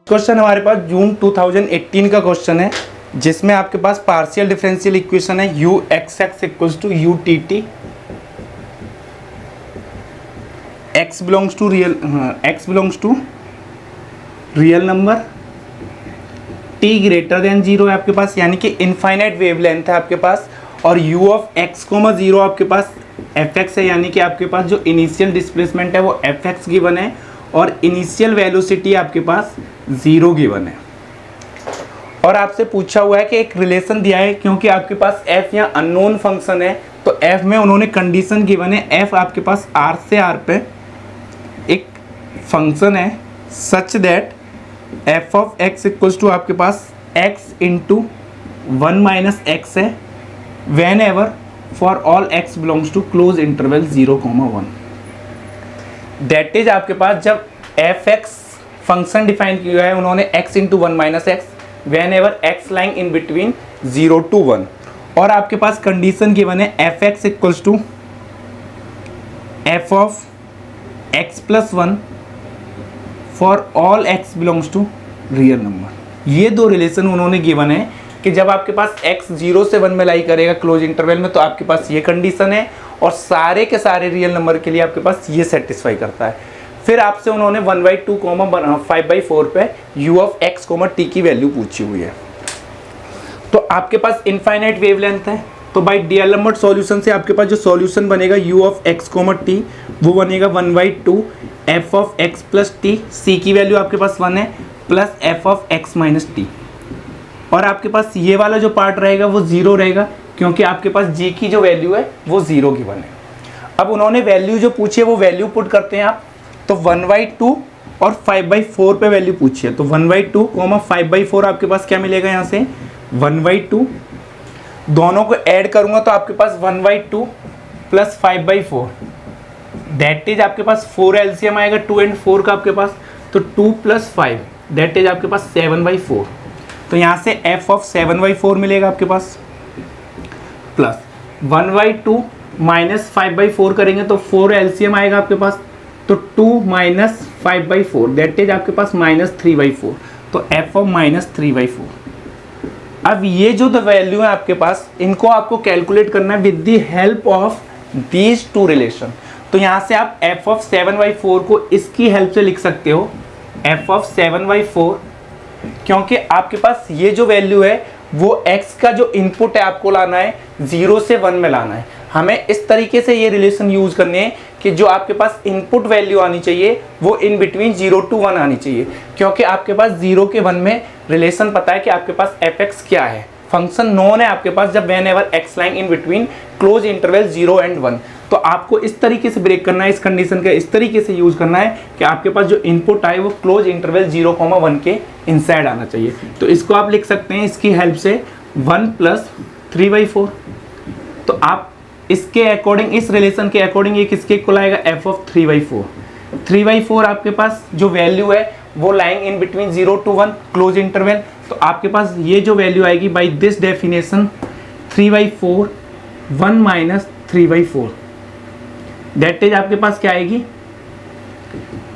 Question हमारे पास जून 2018 का question है जिसमें आपके पास पार्शियल डिफरेंशियल इक्वेशन है U X X equals to U T T X belongs to real number T greater than zero है आपके पास, यानी कि इनफाइनाइट वेवलेंथ है आपके पास, और you of x comma zero आपके पास एफ एक्स है, यानी कि आपके पास जो इनिशियल डिस्प्लेसमेंट है वो एफ एक्स गिवन है और इनिशियल वेलोसिटी आपके पास जीरो गिवन है। और आपसे पूछा हुआ है कि एक रिलेशन दिया है, क्योंकि आपके पास f या अननोन फंक्शन है तो f में उन्होंने कंडीशन गिवन है, f आपके पास r से r पे एक फंक्शन है such that f of x equals to आपके पास x इंटू 1 माइनस एक्स है whenever for all x belongs to closed interval 0,1। That is आपके पास जब एफ एक्स फंक्शन डिफाइन किया है उन्होंने x into 1 minus X whenever X lying in between 0 to 1, और आपके पास कंडीशन गिवन है F X equals to F of X plus 1 for all x belongs to real number. ये दो relation उन्होंने गिवन है कि जब आपके पास x 0 से 1 में लाई करेगा क्लोज इंटरवल में तो आपके पास ये कंडीशन है, और सारे के सारे रियल नंबर के लिए आपके पास ये सेटिस्फाई करता है। फिर आपसे उन्होंने 1/2 5/4 पे u ऑफ x t की वैल्यू पूछी हुई है। तो आपके पास इनफाइनाइट वेवलेंथ है, तो बाय डीएलएमबर्ट सॉल्यूशन से आपके पास जो सॉल्यूशन बनेगा u ऑफ x t वो बनेगा 1/2 f of x plus t, c की वैल्यू आपके पास 1 है, plus f of x minus t, और आपके पास ये वाला जो पार्ट रहेगा वो 0 रहेगा क्योंकि आपके पास g की जो वैल्यू है वो 0 गिवन है। अब उन्होंने वैल्यू जो पूछी है वो वैल्यू पुट करते हैं आप, तो 1/2 और 5/4 पे वैल्यू पूछी है, तो 1/2 5/4 आपके पास क्या मिलेगा यहाँ से 1/2, दोनों को ऐड करूँगा तो आपके पास 1/2 प्लस 5/4 दैट इज आपके पास 4 एलसीएम आएगा 2 and 4 का आपके पास, तो 2 प्लस 5 दैट इज आपके पास 7/4, तो यहाँ से f ऑफ 7/4 मिलेगा आपके पास, प्लस 1/2 माइनस 5/4 करेंगे तो 4 एलसीएम आएगा आपके पास, तो 2 माइनस 5/4 दैट इज आपके पास -3/4, तो f ऑफ -3/4। अब ये जो द वैल्यू है आपके पास इनको आपको कैलकुलेट करना है with the help of these two relation. तो यहाँ से आप f ऑफ 7/4 को इसकी हेल्प से लिख सकते हो, f ऑफ 7/4, क्योंकि आपके पास ये जो वैल्यू है वो x का जो इनपुट है आपको लाना है 0 से 1 में लाना है। हमें इस तरीके से ये रिलेशन यूज करने हैं कि जो आपके पास इनपुट वैल्यू आनी चाहिए वो इन बिटवीन 0 to 1 आनी चाहिए, क्योंकि आपके पास 0 के 1 में रिलेशन पता है कि आपके पास एफ एक्स क्या है, फंक्शन नोन है आपके पास जब when ever X lying in between close interval 0 and 1। तो आपको इस तरीके से ब्रेक करना है, इस कंडीशन का इस तरीके से यूज करना है कि आपके पास जो इनपुट आए वो क्लोज इंटरवल 0,1 के इनसाइड आना चाहिए। तो इसको आप लिख सकते हैं इसकी हेल्प से 1 प्लस 3/4, तो आप इसके अकॉर्डिंग इस रिलेशन के अकॉर्डिंग ये किसके इक्वल आएगा f ऑफ 3/4। 3/4 आपके पास जो वैल्यू है वो lying in between 0 to 1 closed interval, तो आपके पास ये जो वैल्यू आएगी by this definition 3/4 1 minus 3/4 that is आपके पास क्या आएगी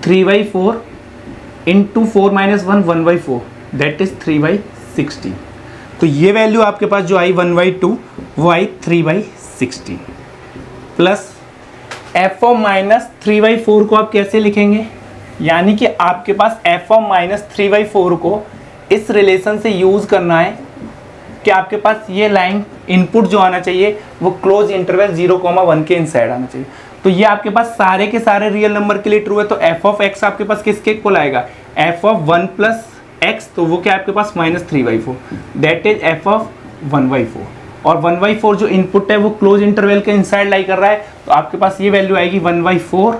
3/4 इंटू 4 माइनस 1 1/4 दैट इज 3/16। तो ये वैल्यू आपके पास जो आई 1/2 वो आई 3/16, प्लस f ऑफ -3/4 को आप कैसे लिखेंगे, यानी कि आपके पास f ऑफ -3/4 को इस रिलेशन से यूज करना है कि आपके पास ये लाइन इनपुट जो आना चाहिए वो क्लोज इंटरवल 0,1 के इनसाइड आना चाहिए। तो ये आपके पास सारे के सारे रियल नंबर के लिए ट्रू है, तो f ऑफ x आपके पास किसके इक्वल आएगा f ऑफ 1 प्लस x, तो वो क्या आपके पास -3/4 दैट इज f ऑफ 1/4, और 1/4 जो इनपुट है वो क्लोज इंटरवल के इनसाइड लाई कर रहा है, तो आपके पास ये वैल्यू आएगी 1/4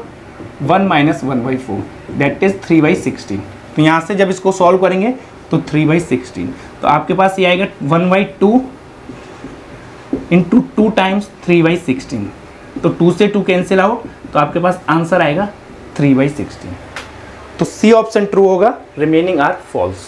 1 माइनस 1/4 दैट इज 3/16। तो यहाँ से जब इसको सॉल्व करेंगे तो 3/16, तो आपके पास ये आएगा 1/2 इंटू 2 टाइम्स 3/16, तो 2 से 2 कैंसिल आउट, तो आपके पास आंसर आएगा 3/16। तो सी ऑप्शन ट्रू होगा, रिमेनिंग आर फॉल्स।